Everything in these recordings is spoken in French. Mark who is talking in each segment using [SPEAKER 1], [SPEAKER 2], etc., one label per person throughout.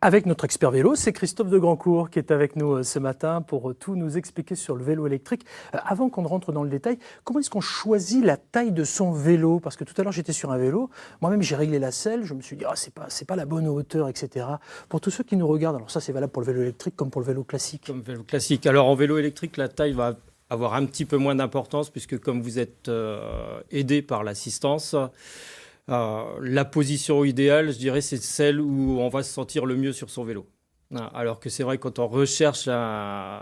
[SPEAKER 1] Avec notre expert vélo, c'est Christophe de Grandcourt qui est avec nous ce matin pour tout nous expliquer sur le vélo électrique. Avant qu'on ne rentre dans le détail, comment est-ce qu'on choisit la taille de son vélo? Parce que tout à l'heure j'étais sur un vélo, moi-même j'ai réglé la selle, je me suis dit c'est pas la bonne hauteur, etc. Pour tous ceux qui nous regardent, alors ça c'est valable pour le vélo électrique comme pour le vélo classique.
[SPEAKER 2] Comme vélo classique. Alors en vélo électrique, la taille va avoir un petit peu moins d'importance puisque comme vous êtes aidé par l'assistance, la position idéale, je dirais, c'est celle où on va se sentir le mieux sur son vélo. Alors que c'est vrai, quand on recherche dans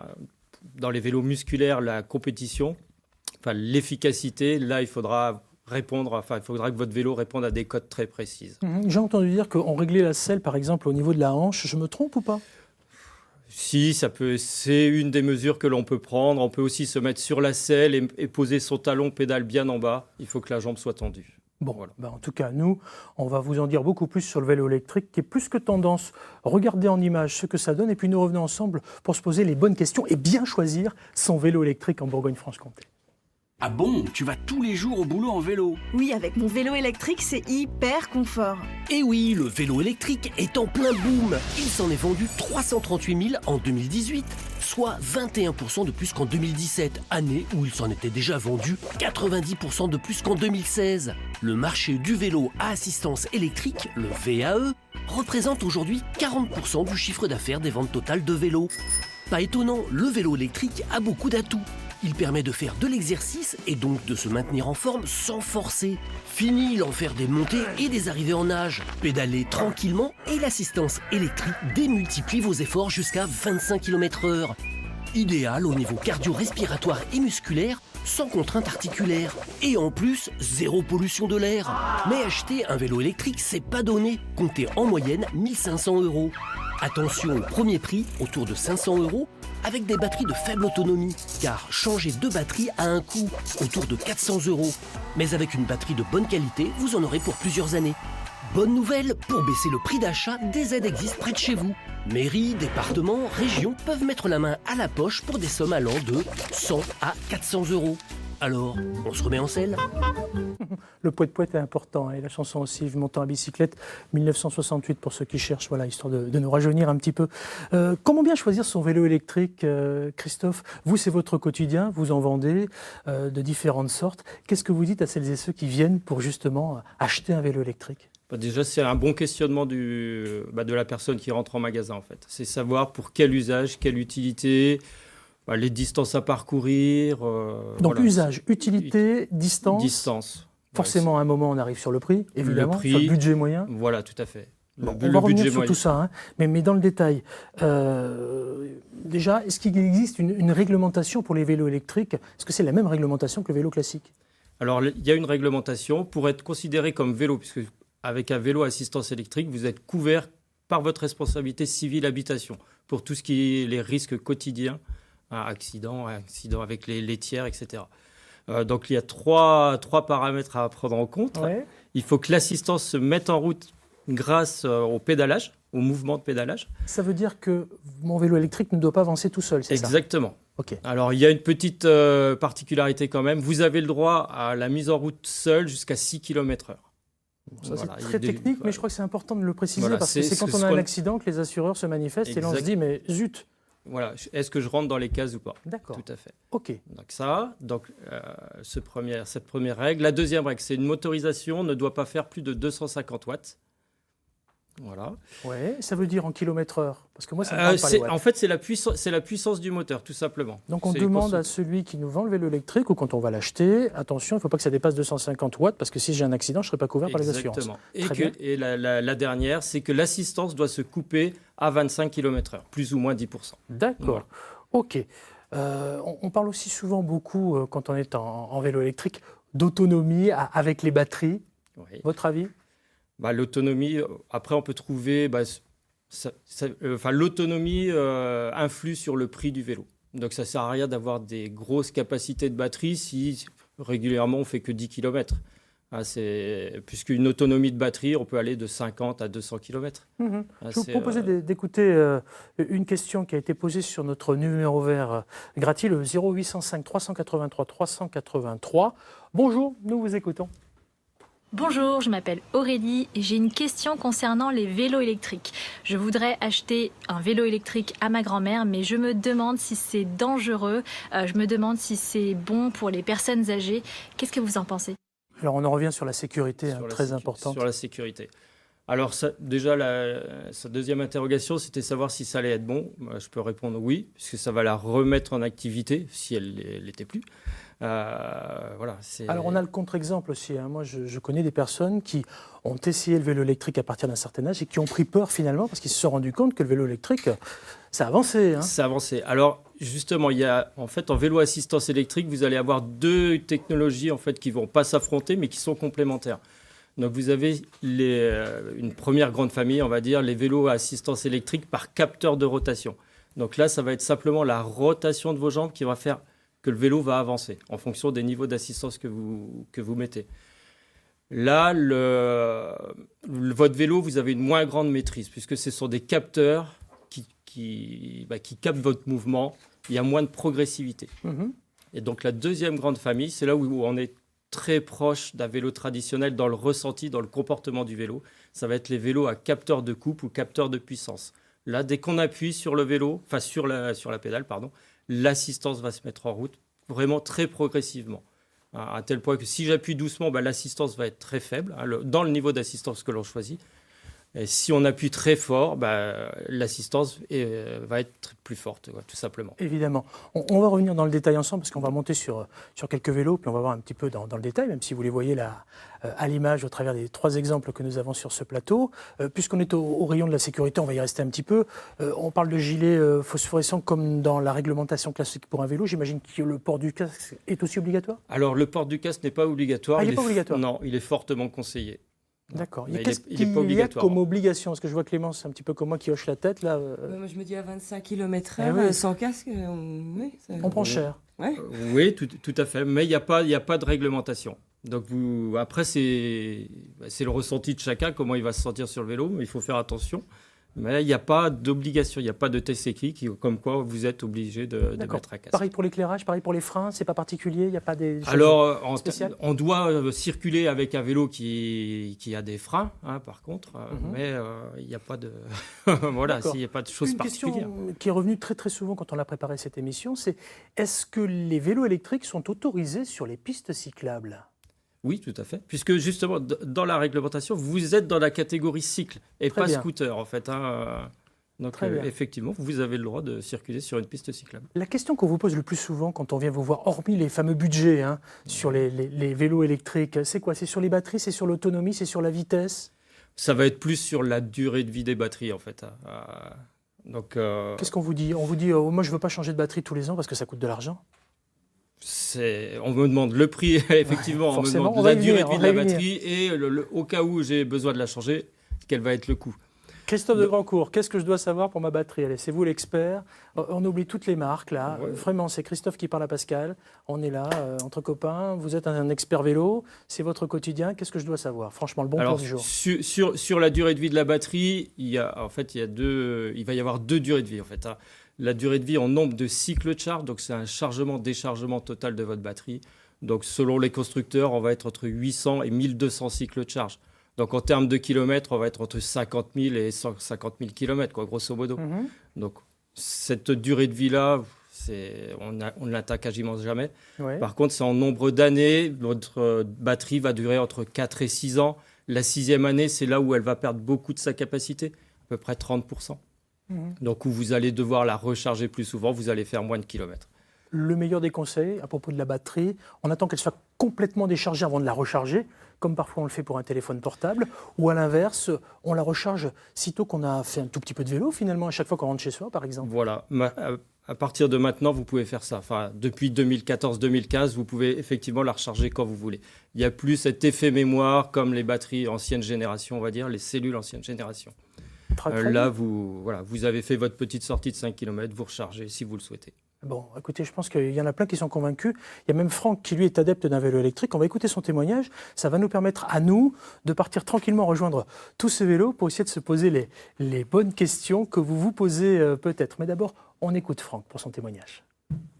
[SPEAKER 2] les vélos musculaires la compétition, l'efficacité, là, il faudra que votre vélo réponde à des codes très précises.
[SPEAKER 1] J'ai entendu dire qu'on réglait la selle, par exemple, au niveau de la hanche. Je me trompe ou pas?
[SPEAKER 2] Si, c'est une des mesures que l'on peut prendre. On peut aussi se mettre sur la selle et poser son talon pédale bien en bas. Il faut que la jambe soit tendue.
[SPEAKER 1] Bon, voilà. En tout cas, nous, on va vous en dire beaucoup plus sur le vélo électrique qui est plus que tendance. Regardez en image ce que ça donne et puis nous revenons ensemble pour se poser les bonnes questions et bien choisir son vélo électrique en Bourgogne-Franche-Comté.
[SPEAKER 3] Ah bon, tu vas tous les jours au boulot en vélo?
[SPEAKER 4] Oui, avec mon vélo électrique, c'est hyper confort.
[SPEAKER 5] Et oui, le vélo électrique est en plein boom. Il s'en est vendu 338 000 en 2018, soit 21% de plus qu'en 2017, année où il s'en était déjà vendu 90% de plus qu'en 2016. Le marché du vélo à assistance électrique, le VAE, représente aujourd'hui 40% du chiffre d'affaires des ventes totales de vélos. Pas étonnant, le vélo électrique a beaucoup d'atouts. Il permet de faire de l'exercice et donc de se maintenir en forme sans forcer. Fini l'enfer des montées et des arrivées en nage. Pédalez tranquillement et l'assistance électrique démultiplie vos efforts jusqu'à 25 km/h. Idéal au niveau cardio-respiratoire et musculaire, sans contrainte articulaire. Et en plus, zéro pollution de l'air. Mais acheter un vélo électrique, c'est pas donné. Comptez en moyenne 1 500 €. Attention au premier prix, autour de 500 €, avec des batteries de faible autonomie, car changer deux batteries a un coût, autour de 400 €. Mais avec une batterie de bonne qualité, vous en aurez pour plusieurs années. Bonne nouvelle, pour baisser le prix d'achat, des aides existent près de chez vous. Mairies, départements, régions peuvent mettre la main à la poche pour des sommes allant de 100 à 400 €. Alors, on se remet en selle?
[SPEAKER 1] Le poète-poète est important et la chanson aussi, Yves Montand à bicyclette, 1968 pour ceux qui cherchent, voilà, histoire de nous rajeunir un petit peu. Comment bien choisir son vélo électrique, Christophe? Vous, c'est votre quotidien, vous en vendez de différentes sortes. Qu'est-ce que vous dites à celles et ceux qui viennent pour justement acheter un vélo électrique?
[SPEAKER 2] Déjà, c'est un bon questionnement de la personne qui rentre en magasin, en fait. C'est savoir pour quel usage, quelle utilité, les distances à parcourir.
[SPEAKER 1] Donc, voilà. Usage, utilité, distance.
[SPEAKER 2] Distance.
[SPEAKER 1] Forcément, à un moment, on arrive sur le prix, évidemment,
[SPEAKER 2] le prix,
[SPEAKER 1] sur le budget moyen.
[SPEAKER 2] Voilà, tout à fait.
[SPEAKER 1] On va revenir sur tout ça, hein. Mais dans le détail. Déjà, est-ce qu'il existe une réglementation pour les vélos électriques? Est-ce que c'est la même réglementation que le vélo classique?
[SPEAKER 2] Alors, il y a une réglementation pour être considéré comme vélo, puisque avec un vélo à assistance électrique, vous êtes couvert par votre responsabilité civile habitation pour tout ce qui est les risques quotidiens, accidents avec les tiers, etc. Donc, il y a trois paramètres à prendre en compte.
[SPEAKER 1] Ouais.
[SPEAKER 2] Il faut que l'assistance se mette en route grâce au pédalage, au mouvement de pédalage.
[SPEAKER 1] Ça veut dire que mon vélo électrique ne doit pas avancer tout seul, c'est ça?
[SPEAKER 2] Exactement.
[SPEAKER 1] Okay.
[SPEAKER 2] Alors, il y a une petite particularité quand même. Vous avez le droit à la mise en route seule jusqu'à 6 km/h.
[SPEAKER 1] Ça, voilà, c'est très technique, mais je crois que c'est important de le préciser parce que c'est quand on a un accident que les assureurs se manifestent et là on se dit mais zut.
[SPEAKER 2] Voilà, est-ce que je rentre dans les cases ou pas?
[SPEAKER 1] D'accord.
[SPEAKER 2] Tout à fait.
[SPEAKER 1] Ok.
[SPEAKER 2] Donc cette première règle. La deuxième règle, c'est une motorisation ne doit pas faire plus de 250 watts. Voilà.
[SPEAKER 1] Ouais, ça veut dire en kilomètres/heure? Parce que moi, ça me parle pas les watts.
[SPEAKER 2] En fait, c'est la puissance du moteur, tout simplement.
[SPEAKER 1] Donc, on demande à celui qui nous vend le vélo électrique ou quand on va l'acheter, attention, il ne faut pas que ça dépasse 250 watts parce que si j'ai un accident, je ne serai pas couvert par les assurances.
[SPEAKER 2] Exactement. Et la dernière, c'est que l'assistance doit se couper à 25 km/h, plus ou moins 10%.
[SPEAKER 1] D'accord. Voilà. OK. On parle aussi souvent beaucoup, quand on est en vélo électrique, d'autonomie avec les batteries. Oui. Votre avis?
[SPEAKER 2] L'autonomie, après on peut trouver, l'autonomie influe sur le prix du vélo. Donc ça ne sert à rien d'avoir des grosses capacités de batterie si régulièrement on ne fait que 10 km. Puisqu'une autonomie de batterie, on peut aller de 50 à 200 km.
[SPEAKER 1] Je vais vous proposer d'écouter une question qui a été posée sur notre numéro vert gratuit, le 0805 383 383. Bonjour, nous vous écoutons.
[SPEAKER 6] Bonjour, je m'appelle Aurélie et j'ai une question concernant les vélos électriques. Je voudrais acheter un vélo électrique à ma grand-mère, mais je me demande si c'est dangereux, je me demande si c'est bon pour les personnes âgées. Qu'est-ce que vous en pensez?
[SPEAKER 1] Alors on en revient sur la sécurité,
[SPEAKER 2] Sur la
[SPEAKER 1] très importante.
[SPEAKER 2] Sur la sécurité. Alors déjà, sa deuxième interrogation, c'était savoir si ça allait être bon. Moi, je peux répondre oui, puisque ça va la remettre en activité, si elle ne l'était plus. Voilà,
[SPEAKER 1] Alors on a le contre-exemple aussi. Moi je connais des personnes qui ont essayé le vélo électrique à partir d'un certain âge et qui ont pris peur finalement parce qu'ils se sont rendus compte que le vélo électrique, ça a avancé.
[SPEAKER 2] Ça a avancé. Alors justement, il y a en fait en vélo assistance électrique, vous allez avoir deux technologies en fait qui vont pas s'affronter mais qui sont complémentaires. Donc vous avez une première grande famille, on va dire, les vélos à assistance électrique par capteur de rotation. Donc là, ça va être simplement la rotation de vos jambes qui va faire que le vélo va avancer en fonction des niveaux d'assistance que vous mettez. Là, votre vélo, vous avez une moins grande maîtrise puisque ce sont des capteurs qui captent votre mouvement. Il y a moins de progressivité. Et donc la deuxième grande famille, c'est là où on est très proche d'un vélo traditionnel dans le ressenti, dans le comportement du vélo. Ça va être les vélos à capteur de coupe ou capteur de puissance. Là, dès qu'on appuie sur le vélo, enfin sur la pédale, pardon, l'assistance va se mettre en route vraiment très progressivement. À tel point que si j'appuie doucement, l'assistance va être très faible, dans le niveau d'assistance que l'on choisit. Et si on appuie très fort, l'assistance va être plus forte, tout simplement.
[SPEAKER 1] Évidemment. On va revenir dans le détail ensemble parce qu'on va monter sur quelques vélos, puis on va voir un petit peu dans le détail, même si vous les voyez là à l'image au travers des 3 exemples que nous avons sur ce plateau. Puisqu'on est au rayon de la sécurité, on va y rester un petit peu. On parle de gilets phosphorescents comme dans la réglementation classique pour un vélo. J'imagine que le port du casque est aussi obligatoire?
[SPEAKER 2] Alors, le port du casque n'est pas obligatoire.
[SPEAKER 1] Il n'est pas obligatoire?
[SPEAKER 2] Non, il est fortement conseillé.
[SPEAKER 1] D'accord.
[SPEAKER 2] Qu'est-ce
[SPEAKER 1] qu'il y a comme obligation? Parce que je vois Clémence, un petit peu comme moi, qui hoche la tête. Là,
[SPEAKER 7] moi, je me dis à 25 km/h, sans casque,
[SPEAKER 1] on prend cher.
[SPEAKER 7] Ouais.
[SPEAKER 2] Oui, tout à fait. Mais il n'y a pas de réglementation. Donc après, c'est le ressenti de chacun, comment il va se sentir sur le vélo. Mais il faut faire attention. Mais il n'y a pas d'obligation, il n'y a pas de test écrit comme quoi vous êtes obligé de mettre un casque.
[SPEAKER 1] Pareil pour l'éclairage, pareil pour les freins, c'est pas particulier, il n'y a pas des choses spéciales?
[SPEAKER 2] On doit circuler avec un vélo qui a des freins, par contre, mais il n'y a pas de voilà, s'il n'y a pas de choses particulières.
[SPEAKER 1] Une question qui est revenue très très souvent quand on a préparé cette émission, c'est est-ce que les vélos électriques sont autorisés sur les pistes cyclables?
[SPEAKER 2] Oui, tout à fait. Puisque justement, dans la réglementation, vous êtes dans la catégorie cycle et pas scooter, en fait. Donc, effectivement, vous avez le droit de circuler sur une piste cyclable.
[SPEAKER 1] La question qu'on vous pose le plus souvent quand on vient vous voir, hormis les fameux budgets sur les vélos électriques, c'est quoi? C'est sur les batteries, c'est sur l'autonomie, c'est sur la vitesse?
[SPEAKER 2] Ça va être plus sur la durée de vie des batteries, en fait. Donc,
[SPEAKER 1] qu'est-ce qu'on vous dit? On vous dit, moi, je ne veux pas changer de batterie tous les ans parce que ça coûte de l'argent?
[SPEAKER 2] On me demande le prix, effectivement, on me demande la durée de vie de la batterie et au cas où j'ai besoin de la changer, quel va être le coût.
[SPEAKER 1] Christophe de Grandcourt, qu'est-ce que je dois savoir pour ma batterie? Allez, c'est vous l'expert. On oublie toutes les marques là. Ouais. Vraiment, c'est Christophe qui parle à Pascal. On est là, entre copains. Vous êtes un expert vélo. C'est votre quotidien. Qu'est-ce que je dois savoir? Franchement, le bon plan du jour.
[SPEAKER 2] Sur la durée de vie de la batterie, il va y avoir 2 durées de vie en fait. La durée de vie en nombre de cycles de charge, donc c'est un chargement-déchargement total de votre batterie. Donc selon les constructeurs, on va être entre 800 et 1200 cycles de charge. Donc en termes de kilomètres, on va être entre 50 000 et 150 000 kilomètres, grosso modo. Donc cette durée de vie-là, on ne l'atteint quasiment jamais. Ouais. Par contre, c'est en nombre d'années. Votre batterie va durer entre 4 et 6 ans. La 6e année, c'est là où elle va perdre beaucoup de sa capacité, à peu près 30%. Donc où vous allez devoir la recharger plus souvent, vous allez faire moins de kilomètres.
[SPEAKER 1] Le meilleur des conseils à propos de la batterie, on attend qu'elle soit complètement déchargée avant de la recharger, comme parfois on le fait pour un téléphone portable, ou à l'inverse, on la recharge sitôt qu'on a fait un tout petit peu de vélo, finalement, à chaque fois qu'on rentre chez soi, par exemple.
[SPEAKER 2] Voilà. À partir de maintenant, vous pouvez faire ça. Enfin, depuis 2014-2015, vous pouvez effectivement la recharger quand vous voulez. Il n'y a plus cet effet mémoire comme les batteries ancienne génération, on va dire, les cellules ancienne génération. Là, vous avez fait votre petite sortie de 5 km, vous rechargez si vous le souhaitez.
[SPEAKER 1] Bon, écoutez, je pense qu'il y en a plein qui sont convaincus. Il y a même Franck qui, lui, est adepte d'un vélo électrique. On va écouter son témoignage. Ça va nous permettre, à nous, de partir tranquillement rejoindre tous ces vélos pour essayer de se poser les bonnes questions que vous vous posez peut-être. Mais d'abord, on écoute Franck pour son témoignage.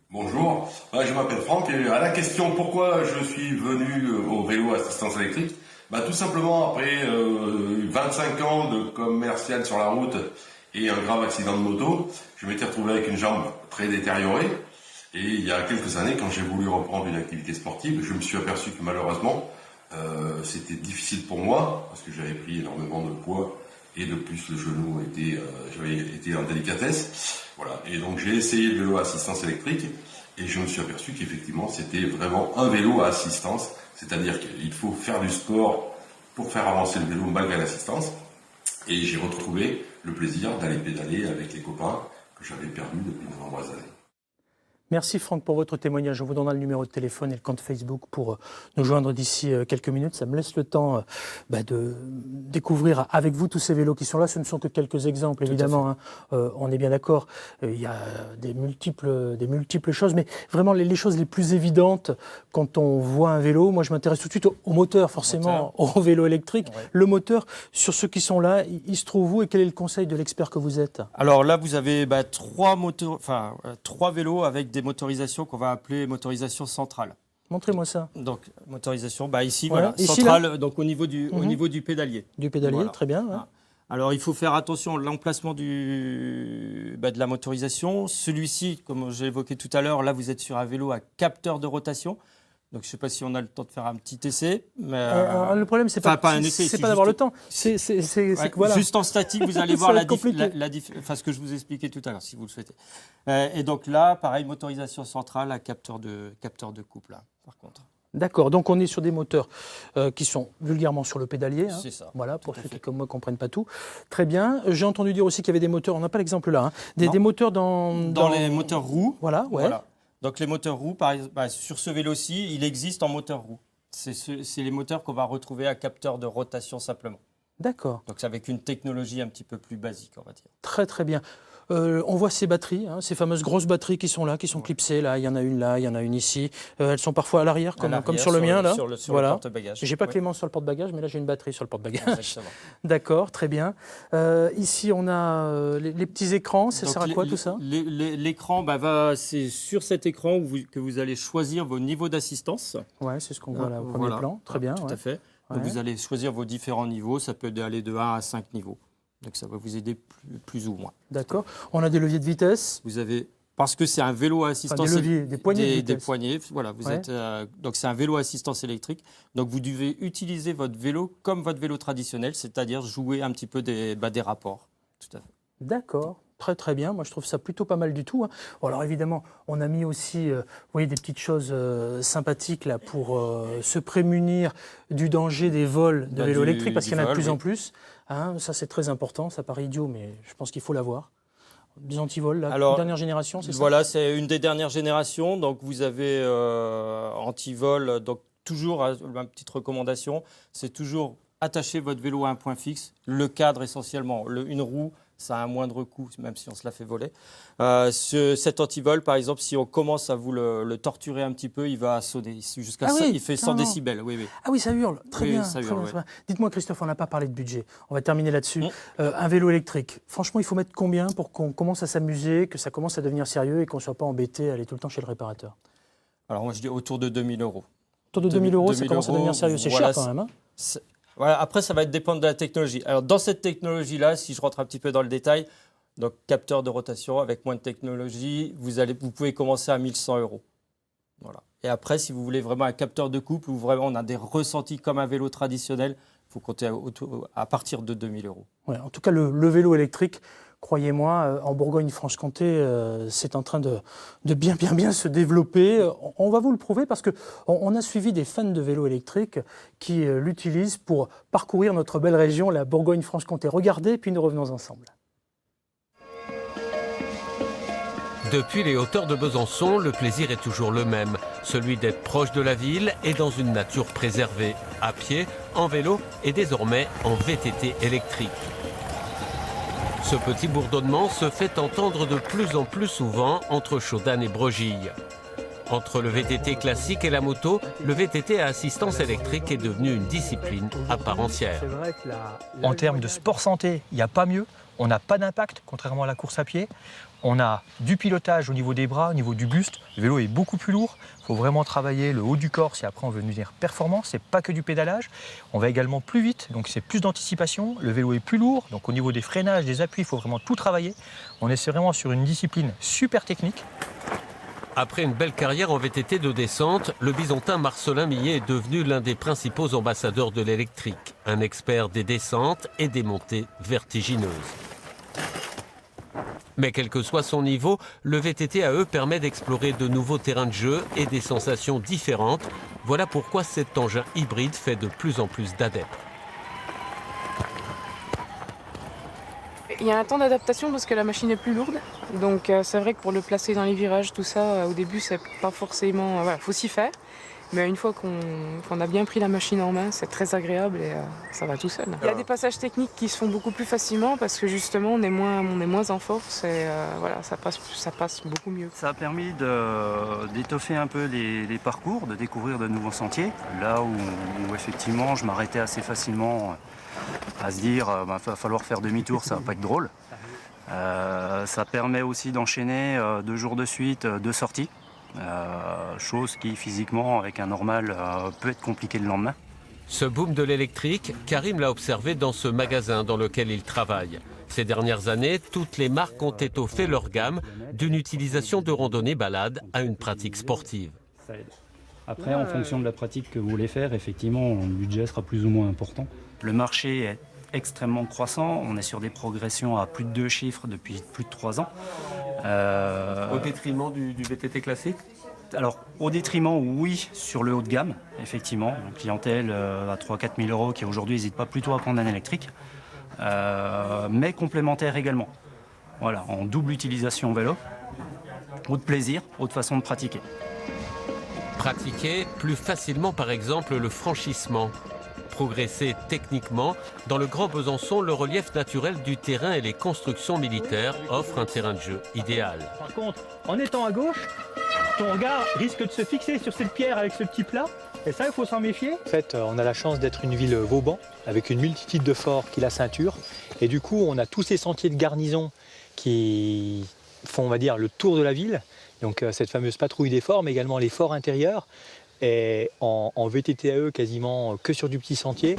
[SPEAKER 8] Bonjour, je m'appelle Franck et à la question pourquoi je suis venu au vélo assistance électrique, Tout simplement, après 25 ans de commercial sur la route et un grave accident de moto, je m'étais retrouvé avec une jambe très détériorée. Et il y a quelques années, quand j'ai voulu reprendre une activité sportive, je me suis aperçu que malheureusement, c'était difficile pour moi, parce que j'avais pris énormément de poids, et de plus le genou j'avais été en délicatesse. Voilà. Et donc j'ai essayé le vélo à assistance électrique, et je me suis aperçu qu'effectivement c'était vraiment un vélo à assistance, c'est-à-dire qu'il faut faire du sport pour faire avancer le vélo malgré l'assistance. Et j'ai retrouvé le plaisir d'aller pédaler avec les copains que j'avais perdus depuis de nombreuses années.
[SPEAKER 1] Merci Franck pour votre témoignage. Je vous donnerai le numéro de téléphone et le compte Facebook pour nous joindre d'ici quelques minutes. Ça me laisse le temps de découvrir avec vous tous ces vélos qui sont là. Ce ne sont que quelques exemples, évidemment. Hein. On est bien d'accord. Il y a des multiples choses, mais vraiment les choses les plus évidentes quand on voit un vélo. Moi, je m'intéresse tout de suite au moteur, forcément, au vélo électrique. Ouais. Le moteur, sur ceux qui sont là, il se trouve où et quel est le conseil de l'expert que vous êtes?
[SPEAKER 2] Alors là, vous avez trois vélos avec des motorisations qu'on va appeler motorisation centrale.
[SPEAKER 1] Montrez-moi ça.
[SPEAKER 2] Donc, motorisation, ici, voilà, ici, centrale, là. Donc au niveau du pédalier.
[SPEAKER 1] Du pédalier, voilà. Très bien. Ouais.
[SPEAKER 2] Voilà. Alors, il faut faire attention à l'emplacement de la motorisation. Celui-ci, comme j'ai évoqué tout à l'heure, là, vous êtes sur un vélo à capteur de rotation. Donc, je ne sais pas si on a le temps de faire un petit essai. Mais
[SPEAKER 1] le problème, c'est pas un essai, c'est pas d'avoir le temps. C'est que voilà.
[SPEAKER 2] Juste en statique, vous allez voir ce que je vous expliquais tout à l'heure, si vous le souhaitez. Et donc là, pareil, motorisation centrale à capteur de couple, là, par contre.
[SPEAKER 1] D'accord, donc on est sur des moteurs qui sont vulgairement sur le pédalier. Hein.
[SPEAKER 2] C'est ça.
[SPEAKER 1] Voilà, pour ceux qui, comme moi, ne comprennent pas tout. Très bien. J'ai entendu dire aussi qu'il y avait des moteurs, on n'a pas l'exemple là, hein, des moteurs dans
[SPEAKER 2] les moteurs roues.
[SPEAKER 1] Voilà, ouais.
[SPEAKER 2] Voilà. Donc les moteurs roues, par exemple, sur ce vélo-ci, il existe en moteur roue. C'est les moteurs qu'on va retrouver à capteur de rotation simplement.
[SPEAKER 1] D'accord.
[SPEAKER 2] Donc c'est avec une technologie un petit peu plus basique, on va dire.
[SPEAKER 1] Très très bien. On voit ces batteries, hein, ces fameuses grosses batteries qui sont là, qui sont clipsées. Là, il y en a une là, il y en a une ici. Elles sont parfois à l'arrière, comme sur le mien là.
[SPEAKER 2] Sur
[SPEAKER 1] voilà.
[SPEAKER 2] Le porte-bagages.
[SPEAKER 1] J'ai pas Clément sur le porte-bagages, mais là j'ai une batterie sur le porte-bagages.
[SPEAKER 2] Exactement.
[SPEAKER 1] D'accord, très bien. Ici on a les petits écrans. Ça sert à quoi tout ça?
[SPEAKER 2] L'écran, c'est sur cet écran que vous allez choisir vos niveaux d'assistance.
[SPEAKER 1] Ouais, c'est ce qu'on voit là au premier plan. Très bien.
[SPEAKER 2] Tout à fait. Donc vous allez choisir vos différents niveaux. Ça peut aller de 1 à 5 niveaux. Donc ça va vous aider plus ou moins.
[SPEAKER 1] D'accord. On a des leviers de vitesse.
[SPEAKER 2] Vous avez, parce que c'est un vélo à assistance,
[SPEAKER 1] des poignées de vitesse.
[SPEAKER 2] Des poignées. Voilà, vous êtes. Donc c'est un vélo à assistance électrique. Donc vous devez utiliser votre vélo comme votre vélo traditionnel, c'est-à-dire jouer un petit peu des rapports. Tout à fait.
[SPEAKER 1] D'accord. Très très bien, moi je trouve ça plutôt pas mal du tout. Hein. Bon, alors évidemment, on a mis aussi vous voyez, des petites choses sympathiques là, pour se prémunir du danger des vols de vélos électriques, parce qu'il y en a de plus en plus. Hein, ça c'est très important, ça paraît idiot, mais je pense qu'il faut l'avoir. Des antivols, là,
[SPEAKER 2] alors,
[SPEAKER 1] dernière génération, c'est ça?
[SPEAKER 2] Voilà, c'est une des dernières générations, donc vous avez antivol, donc toujours, ma petite recommandation, c'est toujours attacher votre vélo à un point fixe, le cadre essentiellement, une roue, ça a un moindre coût, même si on se la fait voler. Cet antivol, par exemple, si on commence à vous le torturer un petit peu, il va sonner jusqu'à ça. Il fait 100 décibels. Oui, oui.
[SPEAKER 1] Ah oui, ça hurle. Très bien.
[SPEAKER 2] Ça hurle,
[SPEAKER 1] très bien. Dites-moi, Christophe, on n'a pas parlé de budget. On va terminer là-dessus. Un vélo électrique, franchement, il faut mettre combien pour qu'on commence à s'amuser, que ça commence à devenir sérieux et qu'on ne soit pas embêté à aller tout le temps chez le réparateur?
[SPEAKER 2] Alors moi, je dis autour de 2 000 €.
[SPEAKER 1] Autour de 2 000 €, ça commence à devenir sérieux. C'est cher quand même. Hein.
[SPEAKER 2] Voilà, après, ça va dépendre de la technologie. Alors, dans cette technologie-là, si je rentre un petit peu dans le détail, donc capteur de rotation avec moins de technologie, vous pouvez commencer à 1 100 €. Voilà. Et après, si vous voulez vraiment un capteur de couple où vraiment on a des ressentis comme un vélo traditionnel, il faut compter à partir de 2 000 €.
[SPEAKER 1] Ouais, en tout cas, le vélo électrique, croyez-moi, en Bourgogne-Franche-Comté, c'est en train de bien se développer. On va vous le prouver parce qu'on a suivi des fans de vélos électriques qui l'utilisent pour parcourir notre belle région, la Bourgogne-Franche-Comté. Regardez, puis nous revenons ensemble.
[SPEAKER 5] Depuis les hauteurs de Besançon, le plaisir est toujours le même, celui d'être proche de la ville et dans une nature préservée, à pied, en vélo et désormais en VTT électrique. Ce petit bourdonnement se fait entendre de plus en plus souvent entre Chaudane et Brogille. Entre le VTT classique et la moto, le VTT à assistance électrique est devenu une discipline à part entière.
[SPEAKER 9] En termes de sport santé, il n'y a pas mieux. On n'a pas d'impact, contrairement à la course à pied. On a du pilotage au niveau des bras, au niveau du buste. Le vélo est beaucoup plus lourd. Il faut vraiment travailler le haut du corps si après on veut devenir performant. Ce n'est pas que du pédalage. On va également plus vite, donc c'est plus d'anticipation. Le vélo est plus lourd, donc au niveau des freinages, des appuis, il faut vraiment tout travailler. On est vraiment sur une discipline super technique.
[SPEAKER 5] Après une belle carrière en VTT de descente, le Bisontin Marcelin Millet est devenu l'un des principaux ambassadeurs de l'électrique. Un expert des descentes et des montées vertigineuses. Mais quel que soit son niveau, le VTT AE permet d'explorer de nouveaux terrains de jeu et des sensations différentes. Voilà pourquoi cet engin hybride fait de plus en plus d'adeptes.
[SPEAKER 10] Il y a un temps d'adaptation parce que la machine est plus lourde. Donc c'est vrai que pour le placer dans les virages, tout ça, au début, c'est pas forcément... Voilà, faut s'y faire. Mais une fois qu'on a bien pris la machine en main, c'est très agréable et ça va tout seul. Il y a des passages techniques qui se font beaucoup plus facilement parce que justement on est moins en force et voilà, ça passe beaucoup mieux.
[SPEAKER 11] Ça a permis d'étoffer un peu les parcours, de découvrir de nouveaux sentiers. Là où effectivement je m'arrêtais assez facilement à se dire va falloir faire demi-tour, ça va pas être drôle. Ça permet aussi d'enchaîner 2 jours de suite, 2 sorties. Chose qui physiquement avec un normal peut être compliqué le lendemain.
[SPEAKER 5] Ce boom de l'électrique, Karim l'a observé dans ce magasin dans lequel il travaille. Ces dernières années, toutes les marques ont étoffé leur gamme d'une utilisation de randonnée-balade à une pratique sportive.
[SPEAKER 11] Ça aide. Après, en fonction de la pratique que vous voulez faire, effectivement, le budget sera plus ou moins important. Le marché est extrêmement croissant. On est sur des progressions à plus de 2 chiffres depuis plus de 3 ans.
[SPEAKER 5] Au détriment du VTT classique ?
[SPEAKER 11] Alors, au détriment, oui, sur le haut de gamme, effectivement. Une clientèle à 3-4 000 euros qui aujourd'hui n'hésite pas plutôt à prendre un électrique, mais complémentaire également. Voilà, en double utilisation vélo, haut de plaisir, haute façon de pratiquer.
[SPEAKER 5] Pratiquer plus facilement, par exemple, le franchissement. Progresser techniquement, dans le Grand Besançon, le relief naturel du terrain et les constructions militaires offrent un terrain de jeu idéal.
[SPEAKER 9] Par contre, en étant à gauche, ton regard risque de se fixer sur cette pierre avec ce petit plat. Et ça, il faut s'en méfier. En fait, on a la chance d'être une ville Vauban, avec une multitude de forts qui la ceinture. Et du coup, on a tous ces sentiers de garnison qui font, on va dire, le tour de la ville. Donc cette fameuse patrouille des forts, mais également les forts intérieurs. Et en VTT AE, quasiment que sur du petit sentier.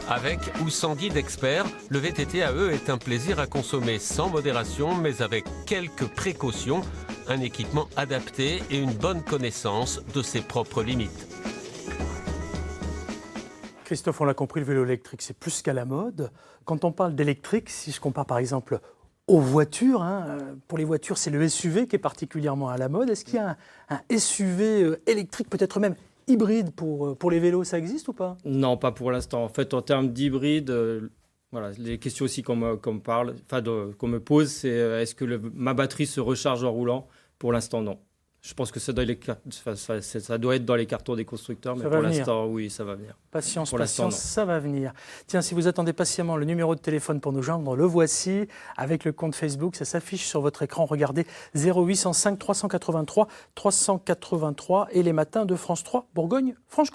[SPEAKER 5] Avec ou sans guide expert, le VTT AE est un plaisir à consommer sans modération, mais avec quelques précautions, un équipement adapté et une bonne connaissance de ses propres limites.
[SPEAKER 1] Christophe, on l'a compris, le vélo électrique, c'est plus qu'à la mode. Quand on parle d'électrique, si je compare par exemple aux voitures, pour les voitures, c'est le SUV qui est particulièrement à la mode. Est-ce qu'il y a un SUV électrique, peut-être même hybride pour les vélos, ça existe ou pas?
[SPEAKER 2] Non, pas pour l'instant. En fait, en termes d'hybride, voilà, les questions aussi qu'on me pose, c'est est-ce que ma batterie se recharge en roulant? Pour l'instant, non. Je pense que ça doit être dans les cartons des constructeurs, mais pour l'instant, oui, ça va venir.
[SPEAKER 1] Patience, ça va venir. Tiens, si vous attendez patiemment le numéro de téléphone pour nous joindre, le voici, avec le compte Facebook, ça s'affiche sur votre écran. Regardez, 0805 383 383 et les matins de France 3, Bourgogne-Franche-Comté.